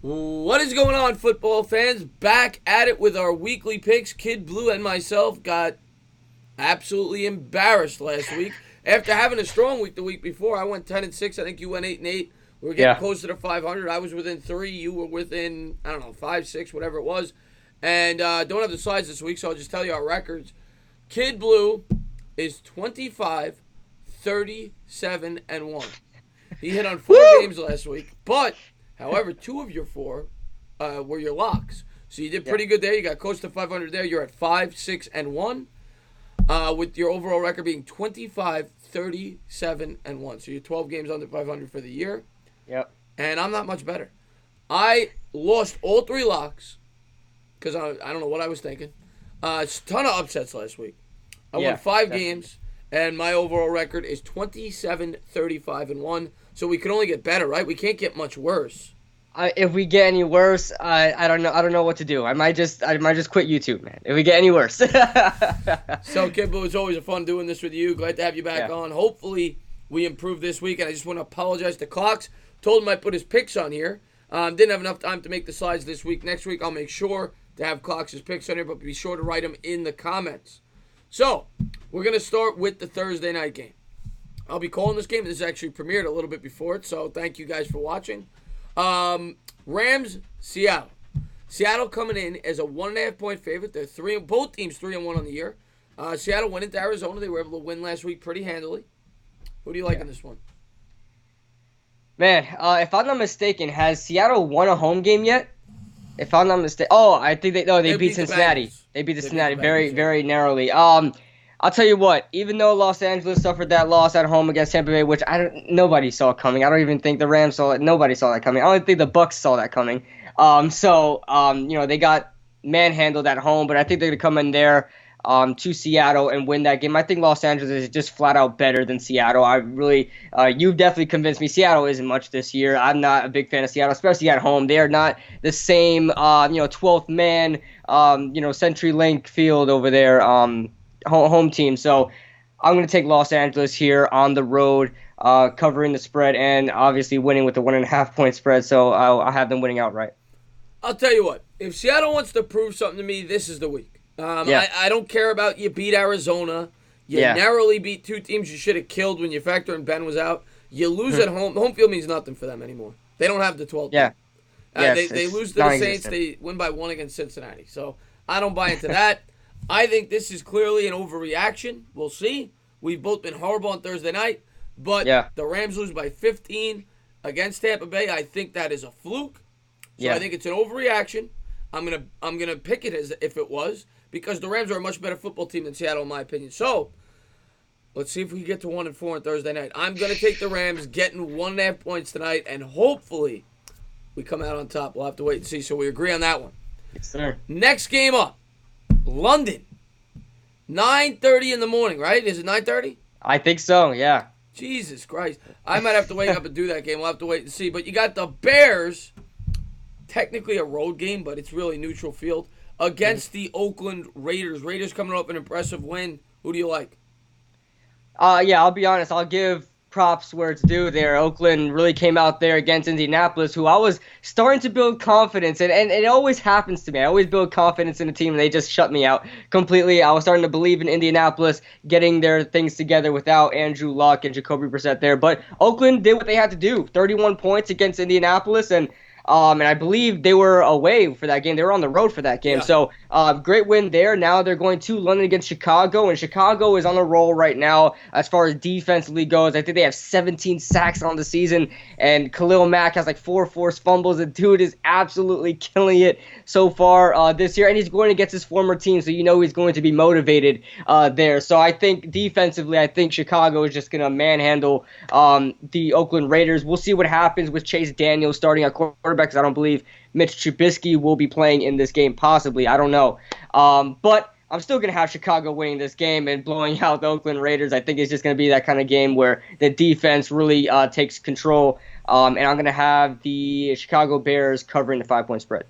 What is going on, football fans? Back at it with our weekly picks. Kidblue and myself got absolutely embarrassed last week. After having a strong week the week before, I went 10-6. I think you went 8-8. We were getting closer to 500. I was within 3. You were within, 5, 6, whatever it was. And don't have the slides this week, so I'll just tell you our records. Kidblue is 25, 37, and 1. He hit on 4 games last week, but however, 2 of your 4 were your locks. So you did pretty good there. You got close to 500 there. You're at 5, 6, and 1, with your overall record being 25, 37, and 1. So you're 12 games under 500 for the year. Yep. And I'm not much better. I lost all 3 locks because I don't know what I was thinking. A ton of upsets last week. I won 5 games, and my overall record is 27, 35, and 1. So we can only get better, right? We can't get much worse. If we get any worse, I don't know. I don't know what to do. I might just quit YouTube, man. If we get any worse. So, Kidblue, it's always fun doing this with you. Glad to have you back on. Hopefully, we improve this week. And I just want to apologize to Clocks. Told him I put his picks on here. Didn't have enough time to make the slides this week. Next week, I'll make sure to have Clocks' picks on here, but be sure to write them in the comments. So, we're going to start with the Thursday night game. I'll be calling this game. This actually premiered a little bit before it, so thank you guys for watching. Rams, Seattle. Seattle coming in as a 1.5-point favorite. They're both teams 3-1 on the year. Seattle went into Arizona. They were able to win last week pretty handily. Who do you like in this one? Man, if I'm not mistaken, has Seattle won a home game yet? If I'm not mistaken, I think they beat Cincinnati. They beat Cincinnati very, very narrowly. I'll tell you what, even though Los Angeles suffered that loss at home against Tampa Bay, which nobody saw coming. I don't even think the Rams saw it. Nobody saw that coming. I don't think the Bucs saw that coming. They got manhandled at home, but I think they're going to come in there to Seattle and win that game. I think Los Angeles is just flat out better than Seattle. You've definitely convinced me. Seattle isn't much this year. I'm not a big fan of Seattle, especially at home. They are not the same, 12th man, CenturyLink field over there, home team. So I'm going to take Los Angeles here on the road, covering the spread and obviously winning with the 1.5-point spread. So I'll have them winning outright. I'll tell you what. If Seattle wants to prove something to me, this is the week. I don't care about you beat Arizona. You narrowly beat 2 teams you should have killed when you factor in Ben was out. You lose at home. Home field means nothing for them anymore. They don't have the 12th. Yeah. They lose to the Saints. They win by 1 against Cincinnati. So I don't buy into that. I think this is clearly an overreaction. We'll see. We've both been horrible on Thursday night, but the Rams lose by 15 against Tampa Bay. I think that is a fluke. So I think it's an overreaction. I'm gonna pick it as if it was because the Rams are a much better football team than Seattle, in my opinion. So let's see if we can get to 1-4 on Thursday night. I'm gonna take the Rams getting 1.5 points tonight, and hopefully we come out on top. We'll have to wait and see. So we agree on that one. Yes, sir. Next game up. London, 9:30 in the morning, right? Is it 9:30? I think so, yeah. Jesus Christ. I might have to wake up and do that game. We'll have to wait and see. But you got the Bears, technically a road game, but it's really neutral field, against the Oakland Raiders. Raiders coming up an impressive win. Who do you like? I'll be honest. I'll give props where it's due there. Oakland really came out there against Indianapolis, who I was starting to build confidence in, and it always happens to me. I always build confidence in a team, and they just shut me out completely. I was starting to believe in Indianapolis getting their things together without Andrew Luck and Jacoby Brissett there, but Oakland did what they had to do. 31 points against Indianapolis, and I believe they were away for that game. They were on the road for that game. So great win there. Now they're going to London against Chicago, and Chicago is on a roll right now as far as defensively goes. I think they have 17 sacks on the season, and Khalil Mack has like 4 forced fumbles. The dude is absolutely killing it so far this year, and he's going against his former team, so you know he's going to be motivated there. So I think defensively, I think Chicago is just going to manhandle the Oakland Raiders. We'll see what happens with Chase Daniels starting at quarterback, because I don't believe Mitch Trubisky will be playing in this game, possibly. I don't know. But I'm still going to have Chicago winning this game and blowing out the Oakland Raiders. I think it's just going to be that kind of game where the defense really takes control. And I'm going to have the Chicago Bears covering the 5-point spread.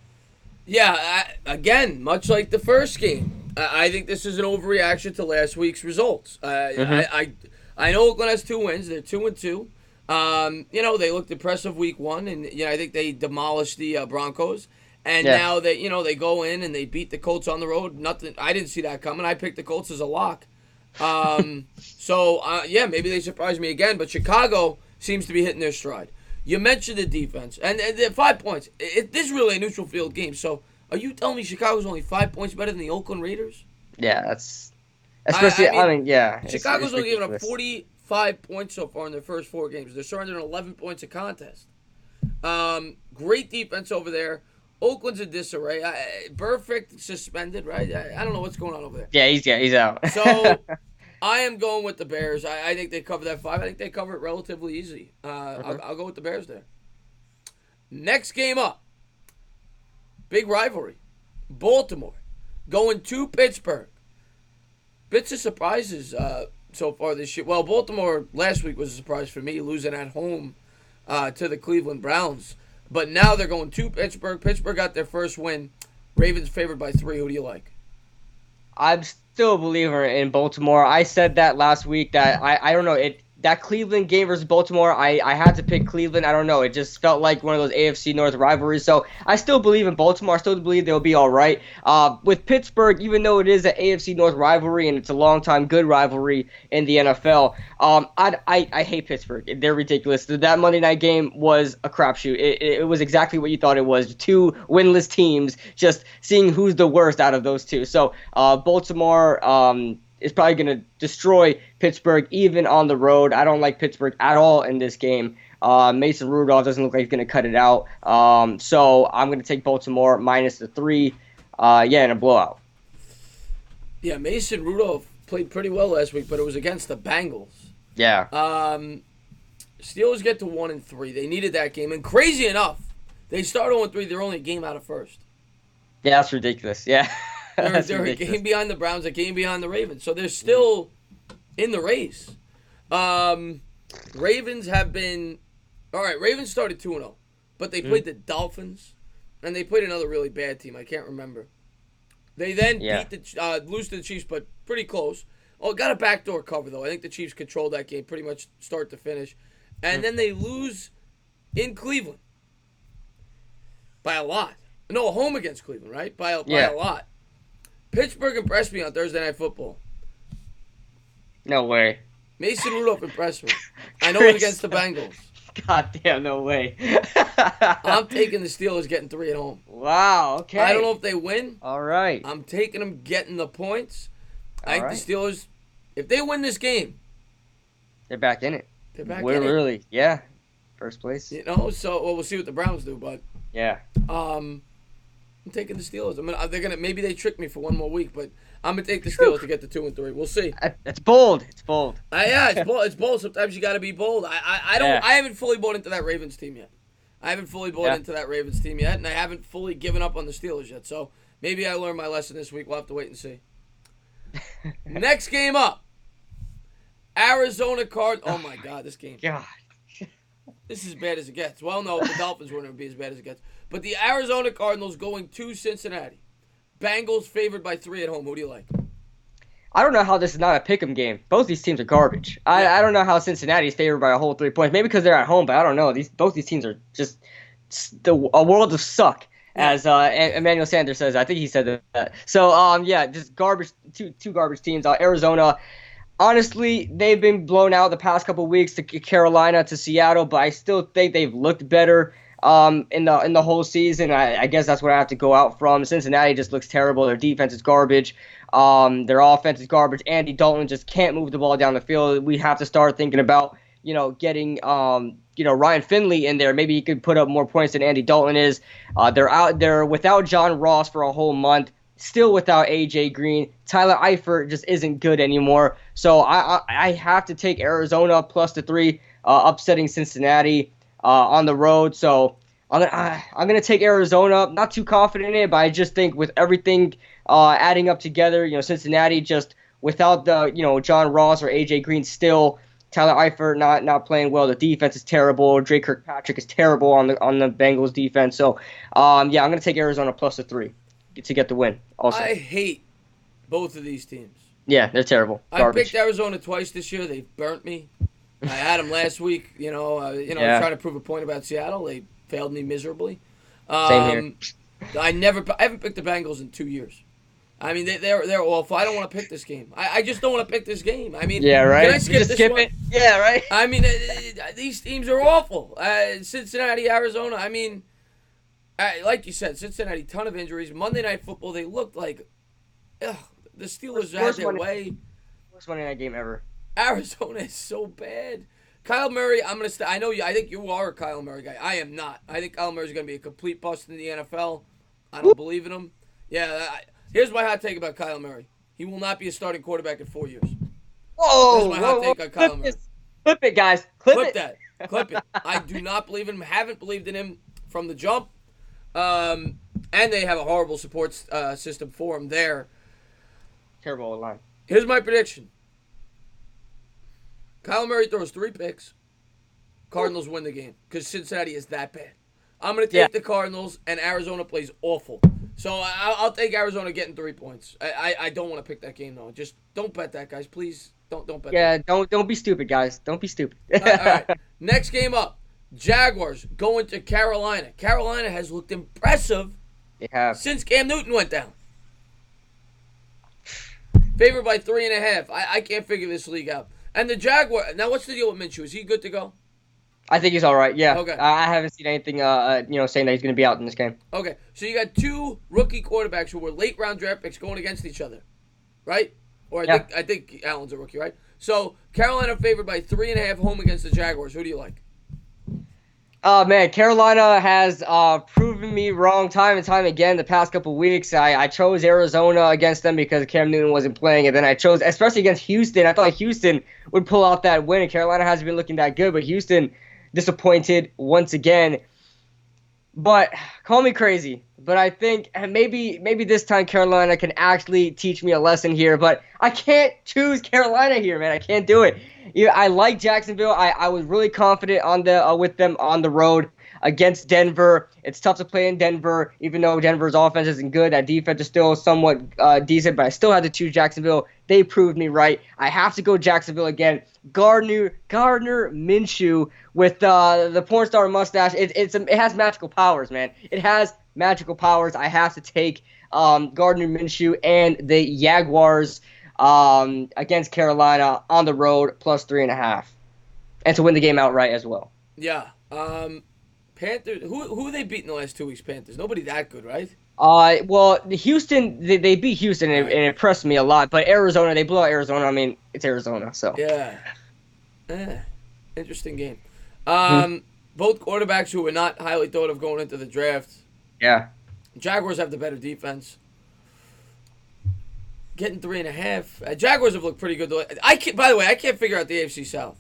Yeah, again, much like the first game, I think this is an overreaction to last week's results. I know Oakland has 2 wins. They're 2-2. They looked impressive week one, and I think they demolished the Broncos. And Yeah. now they go in and they beat the Colts on the road. Nothing. I didn't see that coming. I picked the Colts as a lock. Maybe they surprised me again. But Chicago seems to be hitting their stride. You mentioned the defense and the 5 points. This is really a neutral field game. So are you telling me Chicago's only 5 points better than the Oakland Raiders? Yeah, that's especially. Chicago's it's only given up ridiculous. 45 points so far in their first 4 games. They're surrendering 11 points a contest. Great defense over there. Oakland's in disarray. Perfect suspended, right? I don't know what's going on over there. Yeah, he's out. So I am going with the Bears. I think they cover that 5. I think they cover it relatively easy. I'll go with the Bears there. Next game up. Big rivalry. Baltimore going to Pittsburgh. Bits of surprises so far this year. Well, Baltimore last week was a surprise for me, losing at home to the Cleveland Browns. But now they're going to Pittsburgh. Pittsburgh got their first win. Ravens favored by 3. Who do you like? I'm still a believer in Baltimore. I said that last week that I don't know that Cleveland game versus Baltimore. I had to pick Cleveland. I don't know. It just felt like one of those AFC North rivalries. So I still believe in Baltimore. I still believe they'll be all right. With Pittsburgh, even though it is an AFC North rivalry and it's a long-time good rivalry in the NFL, I hate Pittsburgh. They're ridiculous. That Monday night game was a crapshoot. It was exactly what you thought it was. 2 winless teams, just seeing who's the worst out of those 2. So Baltimore is probably going to destroy Pittsburgh even on the road. I don't like Pittsburgh at all in this game. Mason Rudolph doesn't look like he's going to cut it out. So I'm going to take Baltimore minus the 3. In a blowout. Yeah, Mason Rudolph played pretty well last week, but it was against the Bengals. Yeah. Steelers get to 1-3. They needed that game. And crazy enough, they start 0-3. They're only a game out of first. Yeah, that's ridiculous. Yeah. They're a game behind the Browns, a game behind the Ravens. So they're still in the race. Ravens have been... All right, Ravens started 2-0. But they played the Dolphins. And they played another really bad team. I can't remember. They then lose to the Chiefs, but pretty close. Oh, got a backdoor cover, though. I think the Chiefs controlled that game pretty much start to finish. And then they lose in Cleveland. By a lot. No, home against Cleveland, right? By a lot. Pittsburgh impressed me on Thursday Night Football. No way. Mason Rudolph impressed me. I know it against the Bengals. God damn, no way. I'm taking the Steelers getting 3 at home. Wow, okay. I don't know if they win. All right. I'm taking them getting the points. I think the Steelers, if they win this game, they're back in it. They're back We're in it. really, yeah. First place. We'll see what the Browns do, but yeah. I'm taking the Steelers. Maybe they trick me for one more week, but I'm gonna take the Steelers to get to 2-3. We'll see. It's bold. It's bold. It's bold. It's bold. Sometimes you got to be bold. I haven't fully bought into that Ravens team yet. And I haven't fully given up on the Steelers yet. So maybe I learned my lesson this week. We'll have to wait and see. Next game up, Arizona Cardinals. Oh my God, this game. God. This is as bad as it gets. Well, no, the Dolphins were going to be as bad as it gets. But the Arizona Cardinals going to Cincinnati. Bengals favored by 3 at home. Who do you like? I don't know how this is not a pick'em game. Both these teams are garbage. I don't know how Cincinnati is favored by a whole 3 points. Maybe because they're at home, but I don't know. Both these teams are just a world of suck, as Emmanuel Sanders says. I think he said that. So, just garbage. Two garbage teams. Arizona. Honestly, they've been blown out the past couple weeks to Carolina, to Seattle, but I still think they've looked better in the whole season. I guess that's what I have to go out from. Cincinnati just looks terrible. Their defense is garbage. Their offense is garbage. Andy Dalton just can't move the ball down the field. We have to start thinking about getting Ryan Finley in there. Maybe he could put up more points than Andy Dalton is. They're out there without John Ross for a whole month. Still without A.J. Green. Tyler Eifert just isn't good anymore. So I have to take Arizona plus the 3, upsetting Cincinnati on the road. So I'm gonna take Arizona. Not too confident in it, but I just think with everything adding up together, Cincinnati just without the John Ross or A.J. Green still. Tyler Eifert not playing well. The defense is terrible. Drake Kirkpatrick is terrible on the Bengals defense. So I'm gonna take Arizona plus the 3. To get the win. Also, I hate both of these teams. Yeah, they're terrible. Garbage. I picked Arizona twice this year. They've burnt me. I had them last week. Yeah. Trying to prove a point about Seattle. They failed me miserably. Same here. I haven't picked the Bengals in 2 years. I mean, they're awful. I don't want to pick this game. I just don't want to pick this game. I mean, Yeah, right. Can I skip this one? It. Yeah, right. I mean, these teams are awful. Cincinnati, Arizona. I mean, like you said, Cincinnati, ton of injuries. Monday Night Football, they looked like the Steelers had their way. Worst Monday night game ever. Arizona is so bad. Kyle Murray, I'm gonna. I know you. I think you are a Kyle Murray guy. I am not. I think Kyle Murray's gonna be a complete bust in the NFL. I don't believe in him. Yeah. Here's my hot take about Kyle Murray. He will not be a starting quarterback in 4 years. Whoa! That's my hot take on Kyle Murray. Clip it, guys. Clip that. Clip it. I do not believe in him. Haven't believed in him from the jump. And they have a horrible support system for him there. Terrible line. Here's my prediction. Kyle Murray throws 3 picks. Cardinals win the game because Cincinnati is that bad. I'm going to take the Cardinals, and Arizona plays awful. So I'll take Arizona getting 3 points. I don't want to pick that game, though. Just don't bet that, guys. Please don't bet that. Yeah, don't be stupid, guys. Don't be stupid. All right. Next game up. Jaguars going to Carolina. Carolina has looked impressive since Cam Newton went down. Favored by 3.5. I can't figure this league out. And the Jaguars. Now, what's the deal with Minshew? Is he good to go? I think he's all right. Yeah. Okay. I haven't seen anything, saying that he's going to be out in this game. Okay. So you got 2 rookie quarterbacks who were late round draft picks going against each other, right? Or I think Allen's a rookie, right? So Carolina favored by 3.5 home against the Jaguars. Who do you like? Man, Carolina has proven me wrong time and time again the past couple weeks. I chose Arizona against them because Cam Newton wasn't playing, and then I chose, especially against Houston, I thought Houston would pull out that win, and Carolina hasn't been looking that good, but Houston disappointed once again. But call me crazy, but I think maybe this time Carolina can actually teach me a lesson here, but I can't choose Carolina here, man. I can't do it. I like Jacksonville. I was really confident with them on the road against Denver. It's tough to play in Denver, even though Denver's offense isn't good. That defense is still somewhat decent, but I still had to choose Jacksonville. They proved me right. I have to go Jacksonville again. Gardner Minshew with the porn star mustache. It has magical powers, man. It has magical powers. I have to take Gardner Minshew and the Jaguars against Carolina on the road plus 3.5, and to win the game outright as well. Yeah. Panthers. Who they beat in the last 2 weeks? Panthers. Nobody that good, right? Well, Houston, they beat Houston and it impressed me a lot. But Arizona, they blew out Arizona. I mean, it's Arizona, so. Yeah. Interesting game. Both quarterbacks who were not highly thought of going into the draft. Yeah. Jaguars have the better defense. Getting 3.5. Jaguars have looked pretty good. By the way, I can't figure out the AFC South.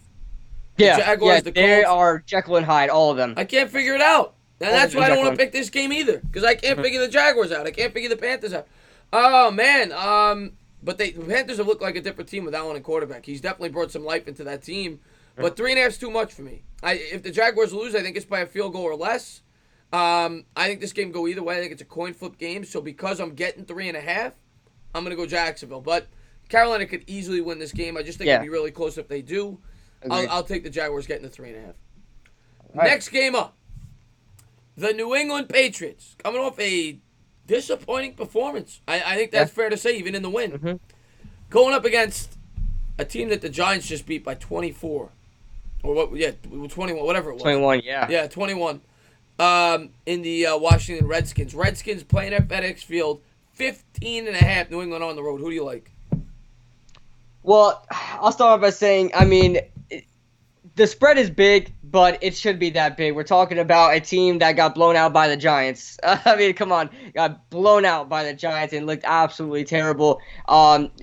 Yeah, the Jaguars, the Colts. They are Jekyll and Hyde, all of them. I can't figure it out. And that's why I don't want to pick this game either, because I can't figure the Jaguars out. I can't figure the Panthers out. Oh, man. But the Panthers have looked like a different team with Allen and quarterback. He's definitely brought some life into that team. But 3.5 is too much for me. If the Jaguars lose, I think it's by a field goal or less. I think this game go either way. I think it's a coin flip game. So because I'm getting 3.5, I'm going to go Jacksonville. But Carolina could easily win this game. I just think it'd be really close if they do. I'll take the Jaguars getting the 3.5. Right. Next game up. The New England Patriots coming off a disappointing performance. I think that's fair to say, even in the win. Mm-hmm. Going up against a team that the Giants just beat by 24. Or what? Yeah, 21, whatever it was. 21, yeah. Yeah, 21. In the Washington Redskins. Redskins playing at FedEx Field. 15.5. New England on the road. Who do you like? Well, I'll start off by saying, I mean, the spread is big, but it should be that big. We're talking about a team that got blown out by the Giants. I mean, come on. Got blown out by the Giants and looked absolutely terrible.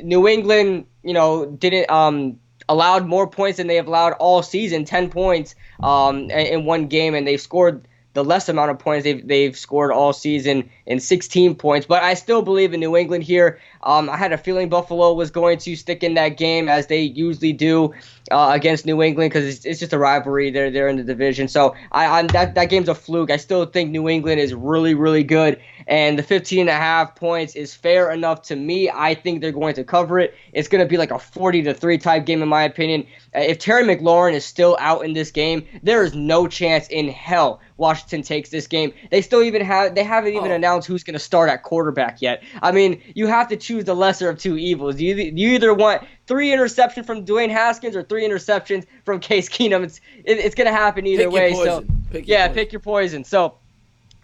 New England, didn't allowed more points than they have allowed all season, 10 points in one game, and they've scored the less amount of points they've scored all season in 16 points. But I still believe in New England here. I had a feeling Buffalo was going to stick in that game as they usually do against New England because it's just a rivalry. They're in the division. So that game's a fluke. I still think New England is really, really good. And the 15.5 points is fair enough to me. I think they're going to cover it. It's going to be like a 40-3 type game in my opinion. If Terry McLaurin is still out in this game, there is no chance in hell Washington takes this game. They haven't even announced who's going to start at quarterback yet. I mean, you have to choose the lesser of two evils. You either want 3 interceptions from Dwayne Haskins or 3 interceptions from Case Keenum. It's going to happen either way. So pick your poison. So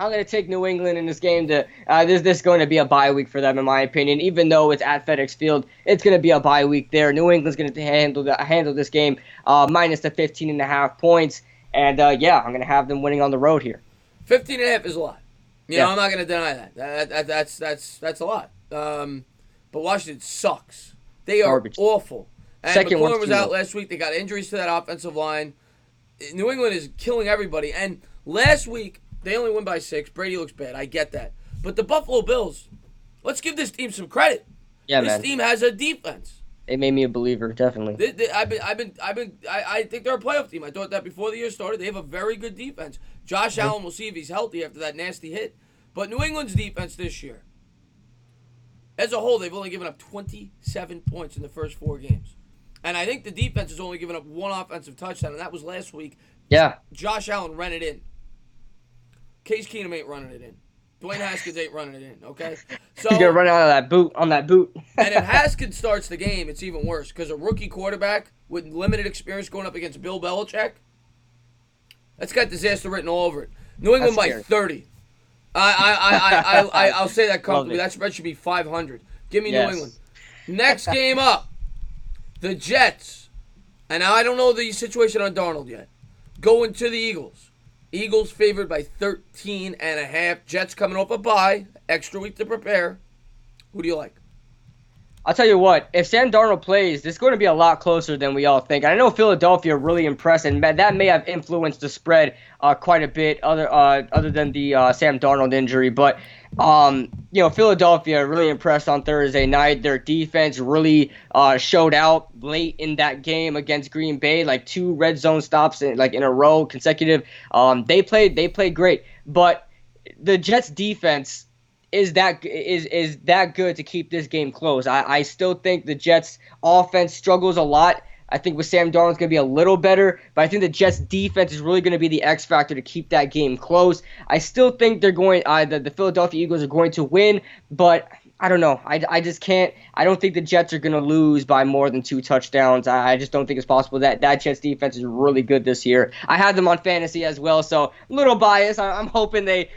I'm going to take New England in this game. This is going to be a bye week for them, in my opinion. Even though it's at FedEx Field, it's going to be a bye week there. New England's going to handle this game minus the 15.5 points. And, I'm going to have them winning on the road here. 15.5 is a lot. You know, I'm not going to deny that. That's a lot. But Washington sucks. They are Garbage. awful. And Second McLaurin was out last week. They got injuries to that offensive line. New England is killing everybody. And last week, they only win by 6. Brady looks bad. I get that. But the Buffalo Bills, let's give this team some credit. Yeah, this team has a defense. It made me a believer, definitely. I think they're a playoff team. I thought that before the year started. They have a very good defense. Josh Allen, we'll see if he's healthy after that nasty hit. But New England's defense this year, as a whole, they've only given up 27 points in the first 4 games. And I think the defense has only given up 1 offensive touchdown, and that was last week. Yeah. Josh Allen ran it in. Case Keenum ain't running it in. Dwayne Haskins ain't running it in, okay? So he's going to run out of that boot. And if Haskins starts the game, it's even worse because a rookie quarterback with limited experience going up against Bill Belichick, that's got disaster written all over it. New England by 30. I'll say that comfortably. That spread should be 500. Give me New England. Next game up, the Jets. And now I don't know the situation on Darnold yet. Going to the Eagles. Eagles favored by 13.5. Jets coming off a bye. Extra week to prepare. Who do you like? I'll tell you what. If Sam Darnold plays, it's going to be a lot closer than we all think. I know Philadelphia really impressed, and that may have influenced the spread quite a bit other than the Sam Darnold injury. But, Philadelphia really impressed on Thursday night. Their defense really showed out late in that game against Green Bay, like 2 red zone stops in a row consecutive. They played great, but the Jets defense is that good to keep this game close. I still think the Jets offense struggles a lot. I think with Sam Darnold it's going to be a little better, but I think the Jets defense is really going to be the X factor to keep that game close. I still think they're going the Philadelphia Eagles are going to win, but I don't know. I just can't. I don't think the Jets are going to lose by more than 2 touchdowns. I just don't think it's possible. That Jets defense is really good this year. I had them on fantasy as well, so a little biased. I'm hoping they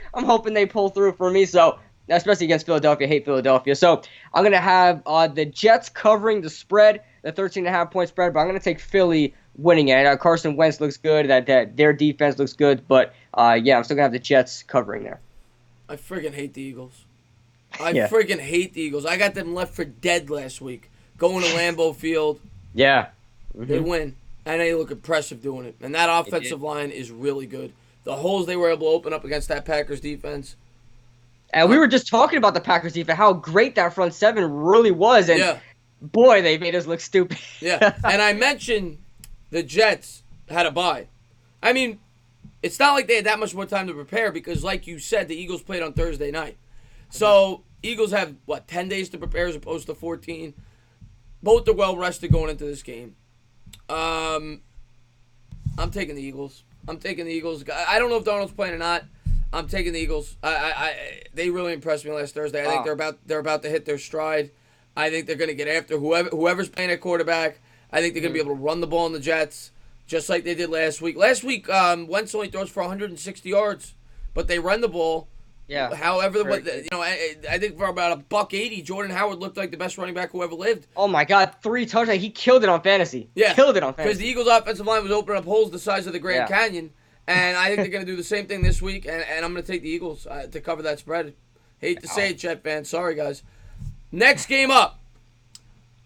pull through for me. So especially against Philadelphia, I hate Philadelphia. So I'm going to have the Jets covering the spread, the 13.5 point spread, but I'm going to take Philly winning it. Carson Wentz looks good. That their defense looks good, but I'm still going to have the Jets covering there. I friggin' hate the Eagles. Friggin' hate the Eagles. I got them left for dead last week. Going to Lambeau Field. Yeah. Mm-hmm. They win. And they look impressive doing it. And that offensive line is really good. The holes they were able to open up against that Packers defense. And we were just talking about the Packers defense, how great that front seven really was. And boy, they made us look stupid. Yeah. And I mentioned the Jets had a bye. I mean, it's not like they had that much more time to prepare because, like you said, the Eagles played on Thursday night. So, Eagles have, 10 days to prepare as opposed to 14. Both are well-rested going into this game. I'm taking the Eagles. I don't know if Darnold's playing or not. I'm taking the Eagles. They really impressed me last Thursday. I think they're about to hit their stride. I think they're going to get after whoever's playing at quarterback. I think they're going to be able to run the ball on the Jets, just like they did last week. Last week, Wentz only throws for 160 yards, but they run the ball. Yeah. However, I think for about $180, Jordan Howard looked like the best running back who ever lived. Oh my God, 3 touchdowns! He killed it on fantasy. Yeah, killed it on fantasy. Because the Eagles' offensive line was opening up holes the size of the Grand Canyon, and I think they're going to do the same thing this week. And I'm going to take the Eagles to cover that spread. Hate to say it, Jet fans. Sorry, guys. Next game up,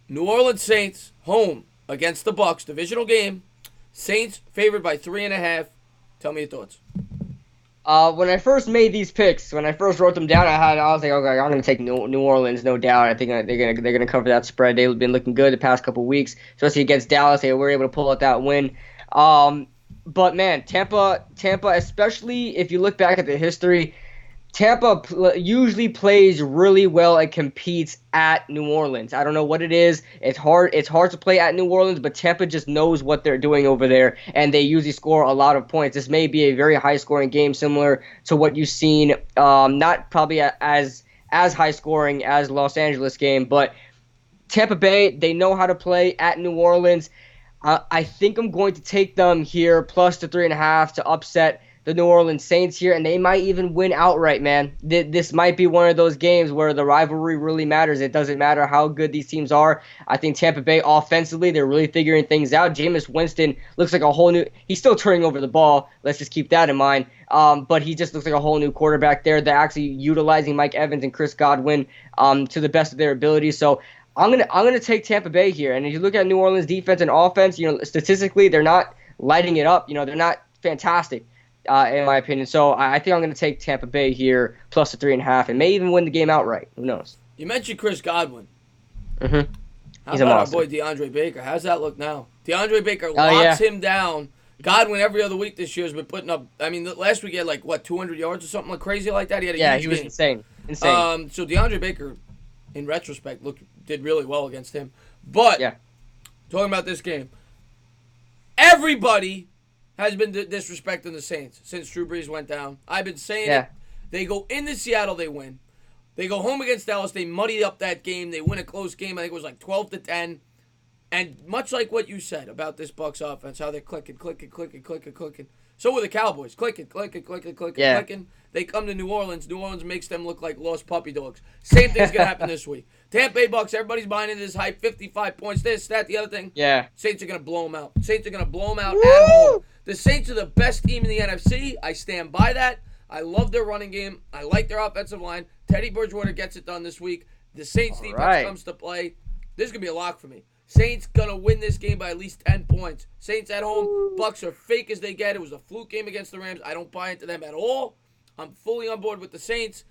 New Orleans Saints home against the Bucs, divisional game. Saints favored by 3.5. Tell me your thoughts. When I first made these picks, when I first wrote them down, I was like, okay, I'm gonna take New Orleans, no doubt. I think they're gonna cover that spread. They've been looking good the past couple weeks, especially against Dallas. They were able to pull out that win. But man, Tampa, especially if you look back at the history, Tampa usually plays really well and competes at New Orleans. I don't know what it is. It's hard. It's hard to play at New Orleans, but Tampa just knows what they're doing over there, and they usually score a lot of points. This may be a very high-scoring game, similar to what you've seen. Not probably as high scoring as Los Angeles game, but Tampa Bay, they know how to play at New Orleans. I think I'm going to take them here plus the 3.5 to upset the New Orleans Saints here, and they might even win outright, man. This might be one of those games where the rivalry really matters. It doesn't matter how good these teams are. I think Tampa Bay offensively, they're really figuring things out. Jameis Winston looks like a whole new – he's still turning over the ball. Let's just keep that in mind. But he just looks like a whole new quarterback there. They're actually utilizing Mike Evans and Chris Godwin to the best of their ability. So I'm gonna take Tampa Bay here. And if you look at New Orleans defense and offense, statistically they're not lighting it up. They're not fantastic. In my opinion. So I think I'm going to take Tampa Bay here, plus the 3.5, and may even win the game outright. Who knows? You mentioned Chris Godwin. Mm-hmm. How about our boy DeAndre Baker? How's that look now? DeAndre Baker locks him down. Godwin every other week this year has been putting up. I mean, last week he had 200 yards or something crazy like that. He had a huge he was game. insane. So DeAndre Baker, in retrospect, did really well against him. But talking about this game, everybody has been disrespecting the Saints since Drew Brees went down. I've been saying it. They go into Seattle, they win. They go home against Dallas, they muddy up that game. They win a close game. I think it was 12-10. And much like what you said about this Bucs offense, how they're clicking. So were the Cowboys. Clicking. They come to New Orleans. New Orleans makes them look like lost puppy dogs. Same thing's going to happen this week. Tampa Bay Bucs, everybody's buying into this hype. 55 points, this, that, the other thing. Yeah. Saints are going to blow them out. At home. The Saints are the best team in the NFC. I stand by that. I love their running game. I like their offensive line. Teddy Bridgewater gets it done this week. The Saints defense comes to play. This is going to be a lock for me. Saints going to win this game by at least 10 points. Saints at home. Bucs are fake as they get. It was a fluke game against the Rams. I don't buy into them at all. I'm fully on board with the Saints.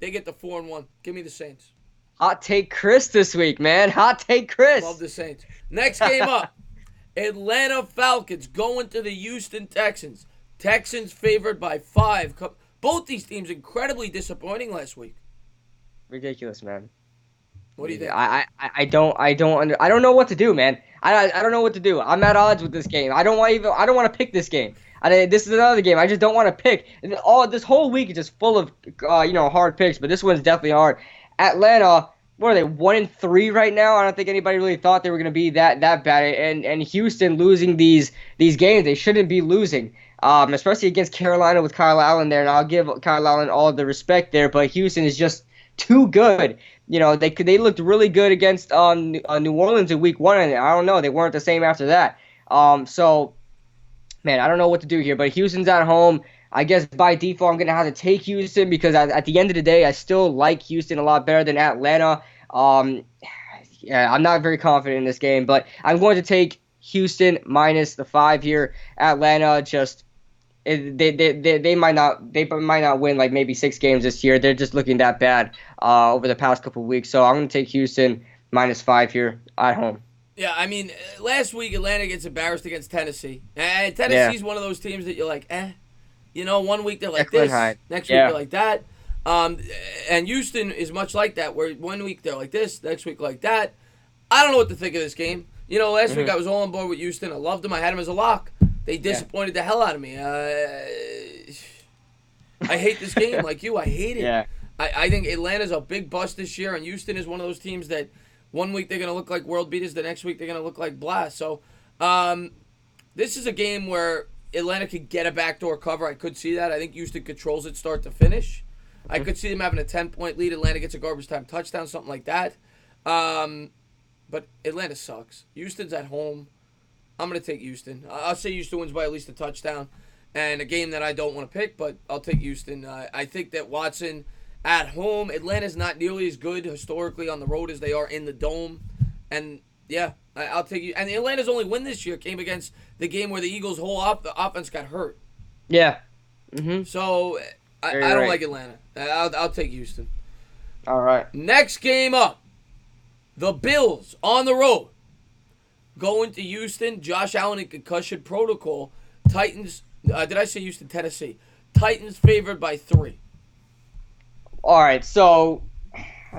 They get the 4-1. Give me the Saints. Hot take Chris this week, man. Hot take Chris. Love the Saints. Next game up. Atlanta Falcons going to the Houston Texans. Texans favored by 5. Both these teams incredibly disappointing last week. Ridiculous, man. What do you think? I don't know what to do, man. I don't know what to do. I'm at odds with this game. I don't want to pick this game. This is another game I just don't want to pick. This whole week is just full of hard picks, but this one's definitely hard. Atlanta, what are they, 1-3 right now? I don't think anybody really thought they were going to be that bad. And Houston losing these games, they shouldn't be losing, especially against Carolina with Kyle Allen there. And I'll give Kyle Allen all the respect there, but Houston is just too good. They looked really good against New Orleans in Week 1, and I don't know, they weren't the same after that. So, man, I don't know what to do here, but Houston's at home. I guess by default, I'm going to have to take Houston because at the end of the day, I still like Houston a lot better than Atlanta. I'm not very confident in this game, but I'm going to take Houston minus the 5 here. Atlanta they might not win maybe 6 games this year. They're just looking that bad over the past couple of weeks. So I'm going to take Houston minus 5 here at home. Yeah, I mean, last week Atlanta gets embarrassed against Tennessee. And Tennessee's one of those teams that you're like, 1 week they're like this, next week they're like that. And Houston is much like that, where 1 week they're like this, next week like that. I don't know what to think of this game. Last week I was all on board with Houston. I loved them. I had them as a lock. They disappointed the hell out of me. I hate this game like you. I hate it. Yeah. I think Atlanta's a big bust this year, and Houston is one of those teams that 1 week they're going to look like world beaters, the next week they're going to look like blast. So this is a game where Atlanta could get a backdoor cover. I could see that. I think Houston controls it start to finish. I could see them having a 10-point lead. Atlanta gets a garbage time touchdown, something like that. But Atlanta sucks. Houston's at home. I'm going to take Houston. I'll say Houston wins by at least a touchdown. And a game that I don't want to pick, but I'll take Houston. I think that Watson at home, Atlanta's not nearly as good historically on the road as they are in the Dome. And, yeah, I'll take you. And Atlanta's only win this year came against the game where the Eagles' whole offense got hurt. Yeah. Mm-hmm. So I Very don't right. like Atlanta. I'll take Houston. All right. Next game up, the Bills on the road. Going to Houston, Josh Allen in concussion protocol. Titans, did I say Houston, Tennessee? Titans favored by 3. All right. So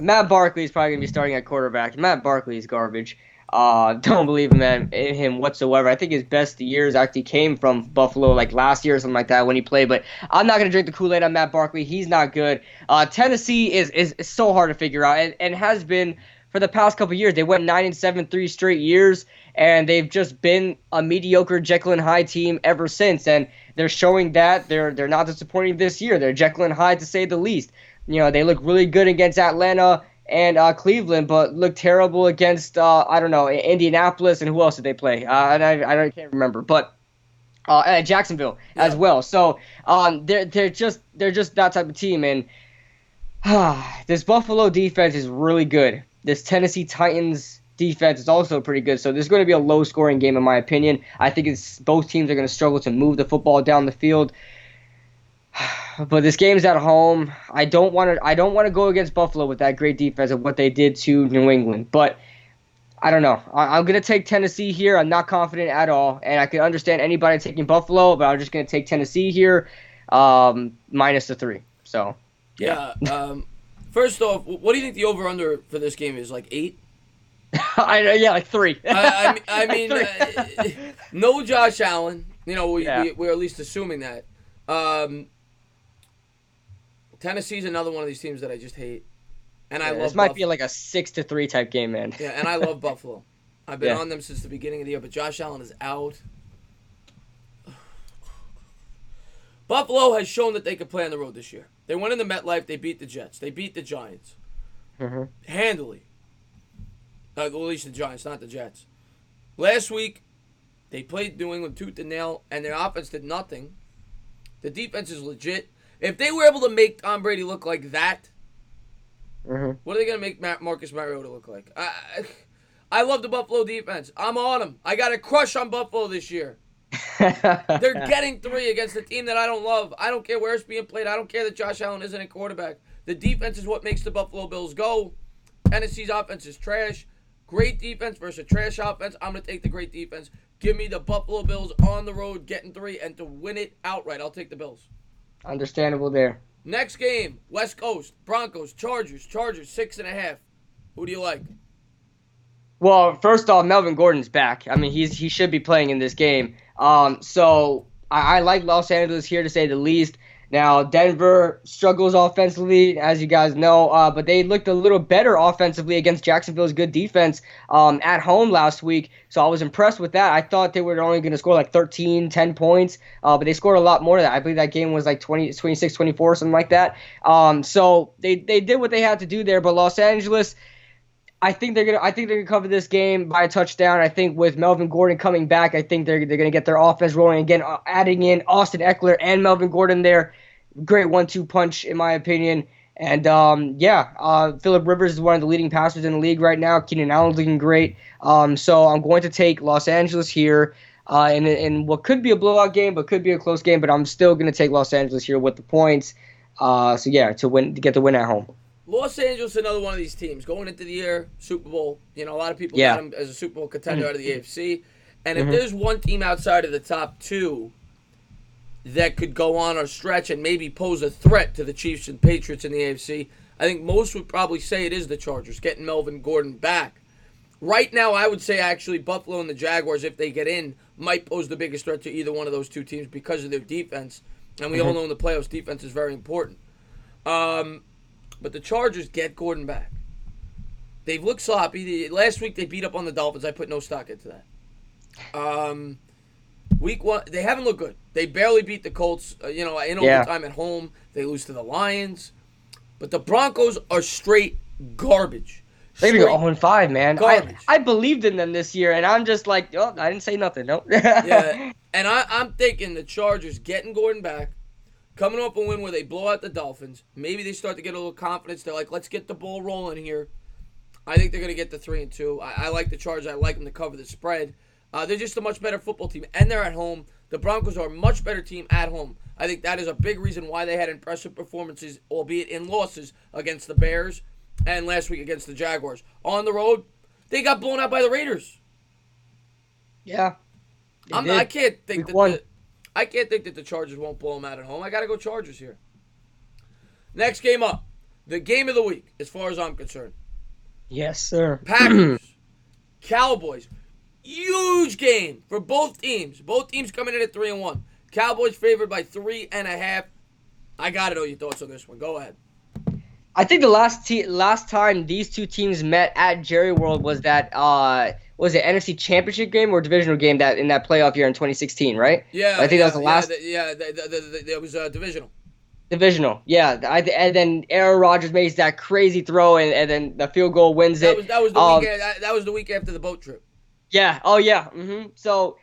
Matt Barkley is probably gonna be starting at quarterback. Matt Barkley is garbage. Don't believe in him whatsoever. I think his best years actually came from Buffalo, like last year or something like that when he played. But I'm not gonna drink the Kool-Aid on Matt Barkley. He's not good. Tennessee is so hard to figure out, and has been for the past couple years. They went 9-7 3 straight years, and they've just been a mediocre Jekyll and Hyde team ever since. And they're showing that they're not disappointing this year. They're Jekyll and Hyde to say the least. They look really good against Atlanta and Cleveland, but look terrible against I don't know, Indianapolis, and who else did they play? I can't remember, but Jacksonville as well. So they're just that type of team, and this Buffalo defense is really good. This Tennessee Titans defense is also pretty good. So there's going to be a low-scoring game, in my opinion. I think both teams are going to struggle to move the football down the field. But this game's at home. I don't want to go against Buffalo with that great defense of what they did to New England. But I don't know. I'm going to take Tennessee here. I'm not confident at all. And I can understand anybody taking Buffalo, but I'm just going to take Tennessee here, minus the 3. So, yeah. First off, what do you think the over-under for this game is? Like 8? Like 3. I mean, no Josh Allen. We're at least assuming that. Tennessee's another one of these teams that I just hate, and I love. This might be like a 6-3 type game, man. Yeah, and I love Buffalo. I've been on them since the beginning of the year, but Josh Allen is out. Buffalo has shown that they can play on the road this year. They went into MetLife. They beat the Jets. They beat the Giants handily. At least the Giants, not the Jets. Last week, they played New England tooth and nail, and their offense did nothing. The defense is legit. If they were able to make Tom Brady look like that, what are they going to make Marcus Mariota look like? I love the Buffalo defense. I'm on them. I got a crush on Buffalo this year. They're getting 3 against a team that I don't love. I don't care where it's being played. I don't care that Josh Allen isn't a quarterback. The defense is what makes the Buffalo Bills go. Tennessee's offense is trash. Great defense versus a trash offense. I'm going to take the great defense. Give me the Buffalo Bills on the road getting 3, and to win it outright, I'll take the Bills. Understandable there. Next game, West Coast, Broncos, Chargers, 6.5. Who do you like? Well, first off, Melvin Gordon's back. I mean, he should be playing in this game. So I like Los Angeles here to say the least. Now, Denver struggles offensively, as you guys know, but they looked a little better offensively against Jacksonville's good defense at home last week. So I was impressed with that. I thought they were only going to score like 10 points, but they scored a lot more than that. I believe that game was like 26, 24, something like that. So they did what they had to do there, but Los Angeles, I think they're gonna cover this game by a touchdown. I think with Melvin Gordon coming back, I think they're gonna get their offense rolling again. Adding in Austin Eckler and Melvin Gordon there, great 1-2 punch in my opinion. And Phillip Rivers is one of the leading passers in the league right now. Keenan Allen's looking great. So I'm going to take Los Angeles here in what could be a blowout game, but could be a close game. But I'm still gonna take Los Angeles here with the points. To get the win at home. Los Angeles, another one of these teams going into the year, Super Bowl. A lot of people got them as a Super Bowl contender out of the AFC. And if there's one team outside of the top 2 that could go on a stretch and maybe pose a threat to the Chiefs and Patriots in the AFC, I think most would probably say it is the Chargers, getting Melvin Gordon back. Right now, I would say actually Buffalo and the Jaguars, if they get in, might pose the biggest threat to either one of those two teams because of their defense. And we all know in the playoffs, defense is very important. But the Chargers get Gordon back. They've looked sloppy. Last week they beat up on the Dolphins. I put no stock into that. Week 1, they haven't looked good. They barely beat the Colts, in overtime at home. They lose to the Lions. But the Broncos are straight garbage. They're going to go 0-5, man. Garbage. I believed in them this year, and I'm just like, I didn't say nothing. Nope. Yeah, and I'm thinking the Chargers getting Gordon back, coming up a win where they blow out the Dolphins. Maybe they start to get a little confidence. They're like, let's get the ball rolling here. I think they're going to get the 3-2. I like the Chargers. I like them to cover the spread. They're just a much better football team, and they're at home. The Broncos are a much better team at home. I think that is a big reason why they had impressive performances, albeit in losses, against the Bears and last week against the Jaguars. On the road, they got blown out by the Raiders. Yeah. I can't think that I can't think that the Chargers won't blow them out at home. I got to go Chargers here. Next game up, the game of the week, as far as I'm concerned. Yes, sir. Packers, Cowboys. Huge game for both teams. Both teams coming in at 3-1. Cowboys favored by 3.5. I got to know your thoughts on this one. Go ahead. I think the last time these two teams met at Jerry World was that was it NFC Championship game or divisional game that in that playoff year in 2016, right? Yeah, I think that was the last. It was divisional. Divisional, yeah. And then Aaron Rodgers makes that crazy throw, and then the field goal wins it. That was the week after the boat trip. Yeah. Oh yeah. So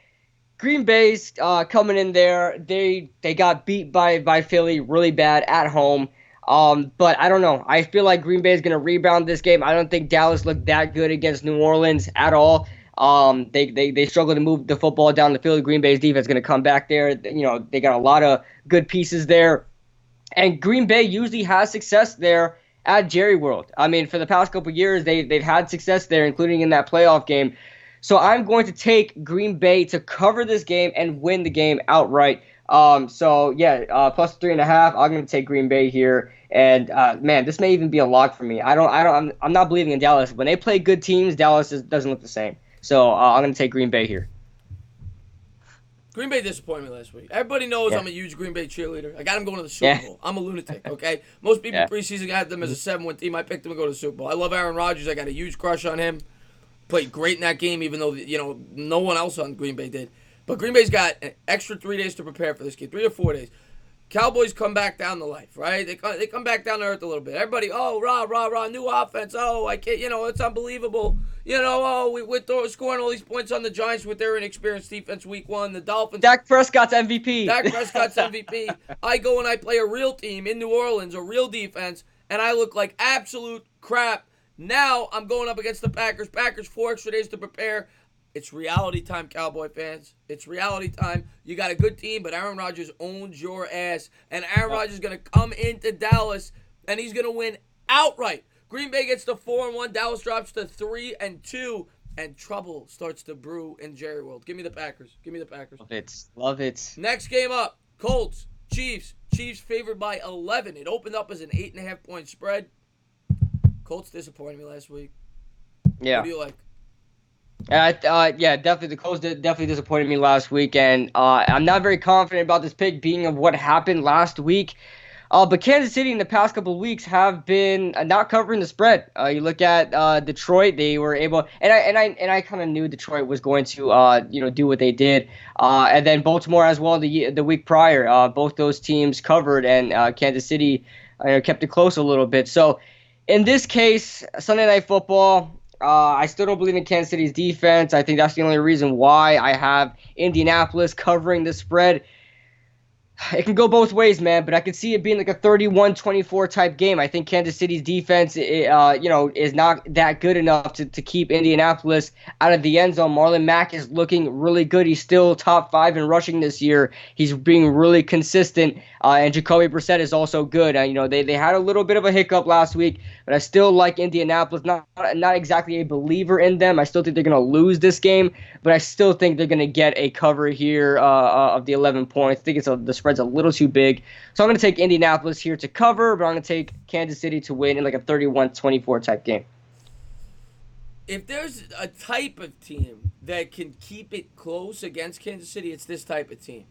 Green Bay's coming in there. They got beat by Philly really bad at home. But I don't know. I feel like Green Bay is going to rebound this game. I don't think Dallas looked that good against New Orleans at all. They struggle to move the football down the field. Green Bay's defense is going to come back there. You know, they got a lot of good pieces there. And Green Bay usually has success there at Jerry World. I mean, for the past couple of years, they've had success there, including in that playoff game. So I'm going to take Green Bay to cover this game and win the game outright. Plus 3.5. I'm going to take Green Bay here. And man, this may even be a lock for me. I'm not believing in Dallas. When they play good teams, Dallas doesn't look the same. So I'm going to take Green Bay here. Green Bay disappointed me last week. Everybody knows I'm a huge Green Bay cheerleader. I got them going to the Super Bowl. I'm a lunatic, okay? Most people preseason got them as a 7-win team. I picked them to go to the Super Bowl. I love Aaron Rodgers. I got a huge crush on him. Played great in that game, even though no one else on Green Bay did. But Green Bay's got an extra 3 days to prepare for this game, 3 or 4 days. Cowboys come back down to life, right? They come back down to earth a little bit. Everybody, rah, new offense. Oh, I can't, it's unbelievable. We're scoring all these points on the Giants with their inexperienced defense week 1. The Dolphins. Dak Prescott's MVP. I go and I play a real team in New Orleans, a real defense, and I look like absolute crap. Now I'm going up against the Packers. Packers 4 extra days to prepare. It's reality time, Cowboy fans. It's reality time. You got a good team, but Aaron Rodgers owns your ass. And Aaron Rodgers is going to come into Dallas, and he's going to win outright. Green Bay gets to 4-1. Dallas drops to 3-2. And trouble starts to brew in Jerry World. Give me the Packers. Love it. Next game up, Colts, Chiefs. Chiefs favored by 11. It opened up as an 8.5-point spread. Colts disappointed me last week. Yeah. What do you like? Definitely. The Colts definitely disappointed me last week, and I'm not very confident about this pick being of what happened last week. But Kansas City in the past couple of weeks have been not covering the spread. You look at Detroit; they were able, and I kind of knew Detroit was going to do what they did. And then Baltimore as well the week prior. Both those teams covered, and Kansas City kept it close a little bit. So in this case, Sunday Night Football. I still don't believe in Kansas City's defense. I think that's the only reason why I have Indianapolis covering the spread. It can go both ways, man, but I could see it being like a 31-24 type game. I think Kansas City's defense, is not that good enough to keep Indianapolis out of the end zone. Marlon Mack is looking really good. He's still top 5 in rushing this year. He's being really consistent, and Jacoby Brissett is also good. They had a little bit of a hiccup last week, but I still like Indianapolis. Not exactly a believer in them. I still think they're going to lose this game, but I still think they're going to get a cover here of the 11 points. I think the spread's a little too big. So I'm going to take Indianapolis here to cover, but I'm going to take Kansas City to win in like a 31-24 type game. If there's a type of team that can keep it close against Kansas City, it's this type of team.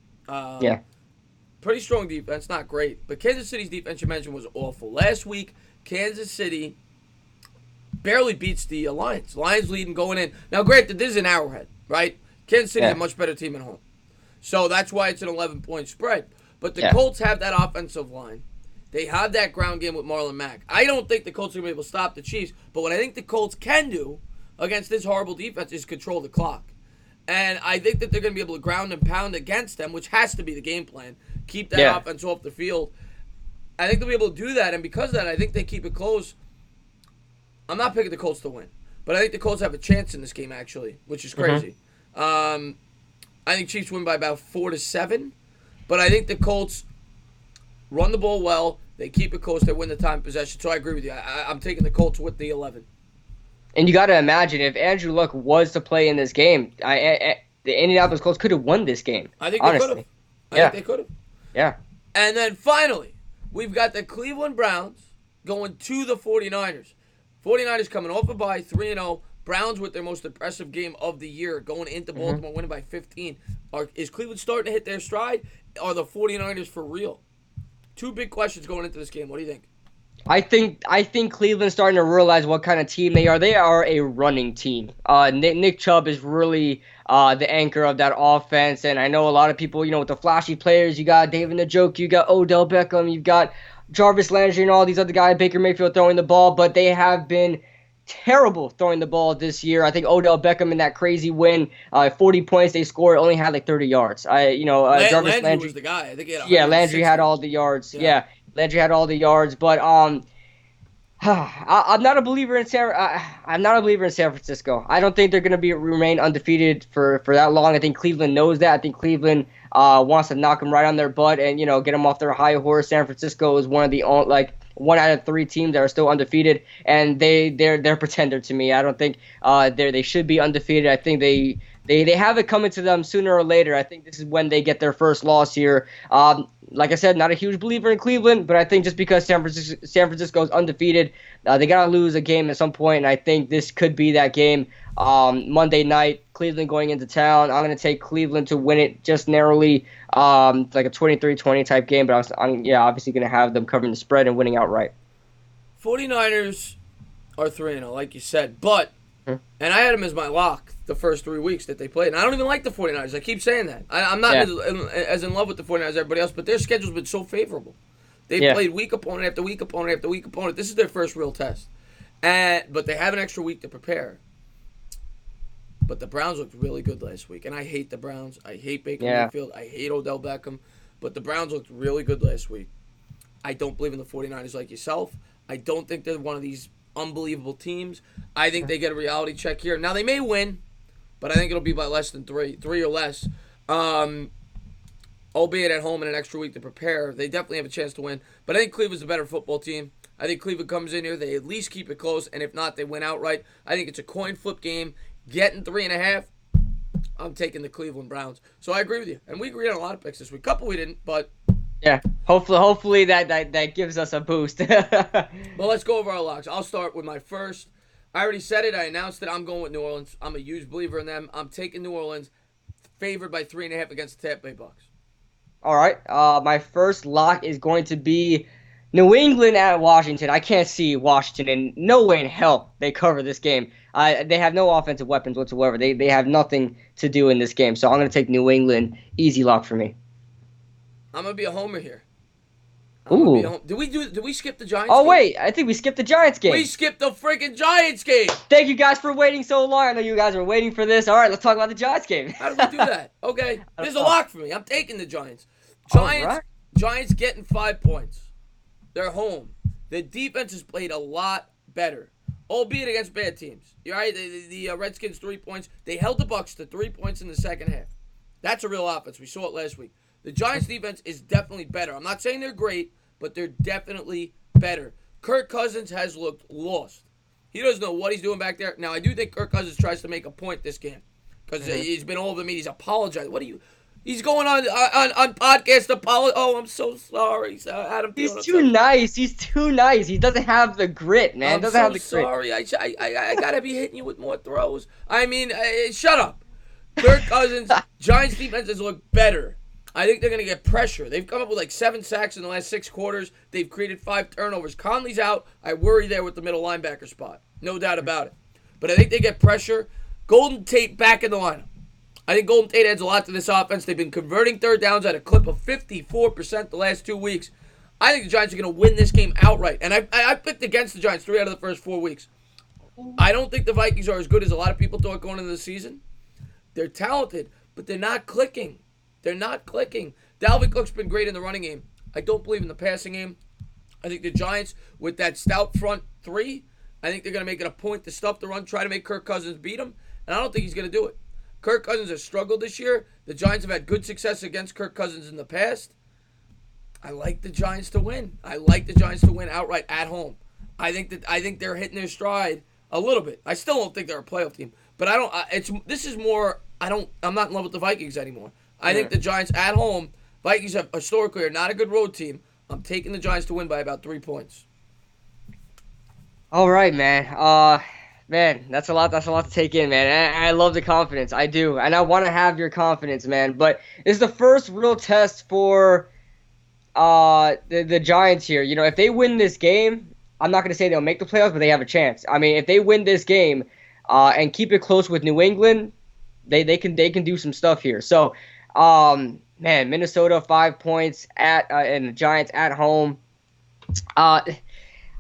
Pretty strong defense, not great. But Kansas City's defense, you mentioned, was awful. Last week, Kansas City barely beats the Lions. Lions leading going in. Now, granted, this is an Arrowhead, right? Kansas City's a much better team at home. So that's why it's an 11-point spread. But the Colts have that offensive line. They have that ground game with Marlon Mack. I don't think the Colts are going to be able to stop the Chiefs. But what I think the Colts can do against this horrible defense is control the clock. And I think that they're going to be able to ground and pound against them, which has to be the game plan. Keep that offense off the field. I think they'll be able to do that. And because of that, I think they keep it close. I'm not picking the Colts to win. But I think the Colts have a chance in this game, actually, which is crazy. I think Chiefs win by about 4-7. But I think the Colts run the ball well. They keep it close. They win the time possession. So I agree with you. I'm taking the Colts with the 11. And you got to imagine, if Andrew Luck was to play in this game, the Indianapolis Colts could have won this game. I think they could have. I think they could have. Yeah. And then finally, we've got the Cleveland Browns going to the 49ers. 49ers coming off a bye, 3-0. Browns with their most impressive game of the year, going into Baltimore, winning by 15. Is Cleveland starting to hit their stride? Are the 49ers for real? Two big questions going into this game. What do you think? I think Cleveland's starting to realize what kind of team they are. They are a running team. Nick Chubb is really the anchor of that offense, and I know a lot of people, with the flashy players, you got David Njoku, you got Odell Beckham, you've got Jarvis Landry and all these other guys, Baker Mayfield throwing the ball, but they have been terrible throwing the ball this year. I think Odell Beckham in that crazy win, 40 points they scored, only had like 30 yards. Jarvis Landry was the guy. I think he had Landry had all the yards. Yeah, Landry had all the yards, but I'm not a believer in I'm not a believer in San Francisco. I don't think they're going to remain undefeated for that long. I think Cleveland knows that. I think Cleveland wants to knock them right on their butt and get them off their high horse. San Francisco is one of the one out of three teams that are still undefeated, and they're a pretender to me. I don't think they should be undefeated. I think they have it coming to them sooner or later. I think this is when they get their first loss here. Like I said, not a huge believer in Cleveland, but I think just because San Francisco is undefeated, they got to lose a game at some point, and I think this could be that game. Monday night, Cleveland going into town. I'm going to take Cleveland to win it just narrowly, like a 23-20 type game, but I'm obviously going to have them covering the spread and winning outright. 49ers are 3-0, like you said, but, and I had them as my lock the first 3 weeks that they played. And I don't even like the 49ers. I keep saying that. I'm not as in love with the 49ers as everybody else, but their schedule's been so favorable. They've played weak opponent after weak opponent after weak opponent. This is their first real test. But they have an extra week to prepare. But the Browns looked really good last week. And I hate the Browns. I hate Baker Mayfield. I hate Odell Beckham. But the Browns looked really good last week. I don't believe in the 49ers like yourself. I don't think they're one of these unbelievable teams. I think they get a reality check here. Now, they may win, but I think it'll be by less than three or less. Albeit at home in an extra week to prepare, they definitely have a chance to win. But I think Cleveland's a better football team. I think Cleveland comes in here, they at least keep it close, and if not, they win outright. I think it's a coin flip game. Getting 3.5, I'm taking the Cleveland Browns. So I agree with you. And we agreed on a lot of picks this week. Couple we didn't, but yeah, hopefully that gives us a boost. Well, let's go over our locks. I'll start with my first. I already said it. I announced it. I'm going with New Orleans. I'm a huge believer in them. I'm taking New Orleans, favored by 3.5 against the Tampa Bay Bucks. All right. My first lock is going to be New England at Washington. I can't see Washington in no way in hell they cover this game. They have no offensive weapons whatsoever. They have nothing to do in this game. So I'm going to take New England. Easy lock for me. I'm going to be a homer here. Ooh. Did we skip the Giants game? Oh, wait. I think we skipped the Giants game. We skipped the freaking Giants game. Thank you guys for waiting so long. I know you guys were waiting for this. All right, let's talk about the Giants game. How did we do that? Okay. This is a lock for me. I'm taking the Giants. Giants getting 5 points. They're home. The defense has played a lot better, albeit against bad teams. You're right. The Redskins 3 points. They held the Bucs to 3 points in the second half. That's a real offense. We saw it last week. The Giants' defense is definitely better. I'm not saying they're great, but they're definitely better. Kirk Cousins has looked lost. He doesn't know what he's doing back there. Now, I do think Kirk Cousins tries to make a point this game because he's been all over me. He's apologized. He's going on podcast apology. Oh, I'm so sorry. Adam, he's too nice. He's too nice. He doesn't have the grit, man. I'm so sorry. I gotta be hitting you with more throws. I mean, shut up. Kirk Cousins, Giants defense has looked better. I think they're going to get pressure. They've come up with like 7 sacks in the last 6 quarters. They've created 5 turnovers. Conley's out. I worry there with the middle linebacker spot. No doubt about it. But I think they get pressure. Golden Tate back in the lineup. I think Golden Tate adds a lot to this offense. They've been converting third downs at a clip of 54% the last 2 weeks. I think the Giants are going to win this game outright. And I picked against the Giants 3 out of the first 4 weeks. I don't think the Vikings are as good as a lot of people thought going into the season. They're talented, but they're not clicking. They're not clicking. Dalvin Cook's been great in the running game. I don't believe in the passing game. I think the Giants, with that stout front 3, I think they're going to make it a point to stuff the run, try to make Kirk Cousins beat him, and I don't think he's going to do it. Kirk Cousins has struggled this year. The Giants have had good success against Kirk Cousins in the past. I like the Giants to win. I like the Giants to win outright at home. I think they're hitting their stride a little bit. I still don't think they're a playoff team, but I don't. This is more. I'm not in love with the Vikings anymore. I think the Giants at home. Vikings have historically are not a good road team. I'm taking the Giants to win by about 3 points. All right, man. Man, that's a lot. That's a lot to take in, man. And I love the confidence. I do, and I want to have your confidence, man. But it's the first real test for the Giants here. You know, if they win this game, I'm not going to say they'll make the playoffs, but they have a chance. I mean, if they win this game and keep it close with New England, they can do some stuff here. So, man, Minnesota 5 points and the Giants at home.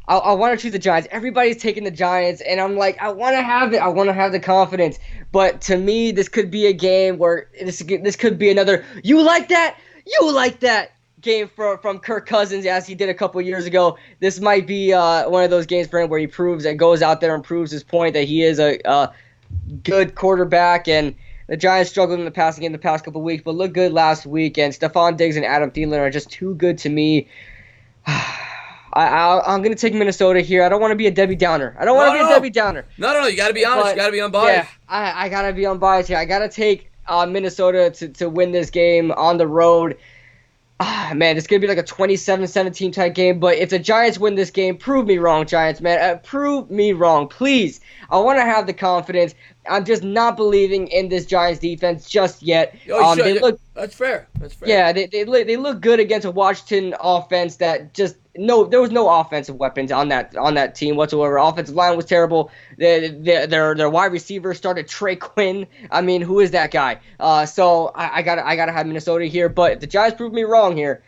I want to choose the Giants. Everybody's taking the Giants, and I'm like, I want to have it. I want to have the confidence. But to me, this could be a game where this could be another. You like that? You like that? Game from Kirk Cousins as he did a couple years ago. This might be one of those games for him where he goes out there and proves his point that he is a good quarterback. And the Giants struggled in the passing game the past couple weeks, but looked good last week. And Stephon Diggs and Adam Thielen are just too good to me. I'm going to take Minnesota here. I don't want to be a Debbie Downer. No. You got to be honest. You got to be unbiased. Yeah, I got to be unbiased here. I got to take Minnesota to win this game on the road. Man, it's going to be like a 27-17 type game, but if the Giants win this game, prove me wrong, Giants, man. Prove me wrong, please. I want to have the confidence. I'm just not believing in this Giants defense just yet. That's fair. Yeah, they look good against a Washington offense that just there was no offensive weapons on that team whatsoever. Offensive line was terrible. Their wide receiver started Trey Quinn. I mean, who is that guy? So I gotta have Minnesota here. But if the Giants prove me wrong here,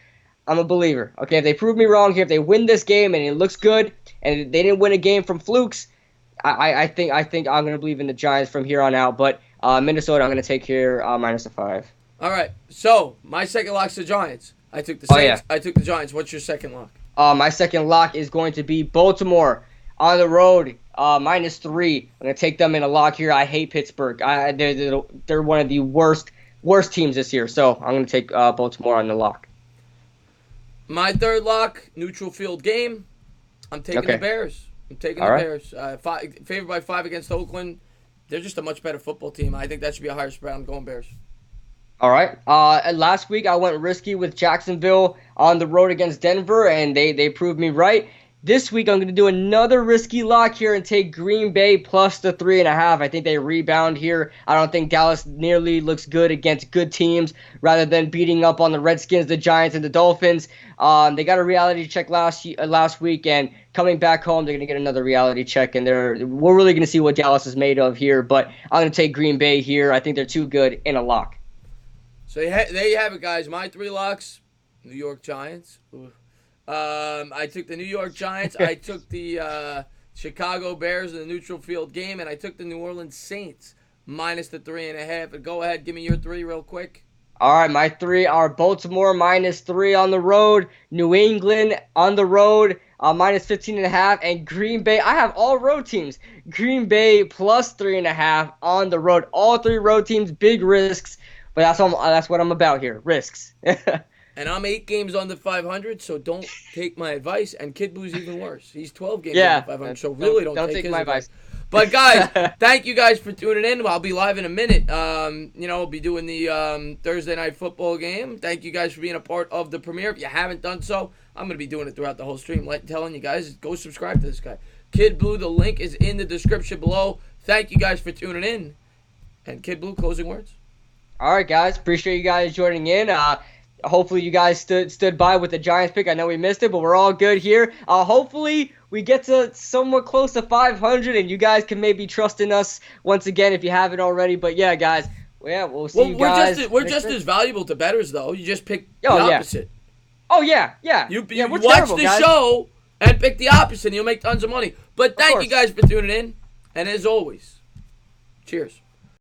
I'm a believer. Okay, if they prove me wrong here, if they win this game and it looks good, and they didn't win a game from flukes, I think I'm gonna believe in the Giants from here on out. But Minnesota, I'm gonna take here minus the 5. All right. So my second lock's the Giants. I took the Saints. I took the Giants. What's your second lock? My second lock is going to be Baltimore on the road, minus 3. I'm going to take them in a lock here. I hate Pittsburgh. They're one of the worst teams this year, so I'm going to take Baltimore on the lock. My third lock, neutral field game. I'm taking the Bears. Bears. Favored by 5 against Oakland. They're just a much better football team. I think that should be a higher spread. I'm going Bears. All right. Last week I went risky with Jacksonville on the road against Denver, and they proved me right. This week I'm going to do another risky lock here and take Green Bay plus the 3.5. I think they rebound here. I don't think Dallas nearly looks good against good teams rather than beating up on the Redskins, the Giants, and the Dolphins. They got a reality check last week, and coming back home, they're going to get another reality check, and we're really going to see what Dallas is made of here. But I'm going to take Green Bay here. I think they're too good in a lock. So there you have it, guys. My 3 locks, New York Giants. I took the New York Giants. I took the Chicago Bears in the neutral field game, and I took the New Orleans Saints minus the 3.5. But go ahead, give me your 3 real quick. All right, my 3 are Baltimore minus 3 on the road, New England on the road minus 15.5, and Green Bay. I have all road teams. Green Bay plus 3.5 on the road. All 3 road teams, big risks. But that's what I'm about here, risks. And I'm 8 games under 500, so don't take my advice. And Kidblue's even worse. He's 12 games under 500, so really don't take my advice. But guys, thank you guys for tuning in. I'll be live in a minute. I'll be doing the Thursday night football game. Thank you guys for being a part of the premiere. If you haven't done so, I'm going to be doing it throughout the whole stream. Telling you guys, go subscribe to this guy. Kidblue, the link is in the description below. Thank you guys for tuning in. And Kidblue, closing words. All right, guys. Appreciate you guys joining in. Hopefully you guys stood by with the Giants pick. I know we missed it, but we're all good here. Hopefully we get to somewhat close to 500, and you guys can maybe trust in us once again if you haven't already. But yeah, guys, we'll see you guys. We're just as valuable to bettors, though. You just pick the opposite. Oh yeah. You watch the show and pick the opposite, and you'll make tons of money. But thank you guys for tuning in, and as always, cheers.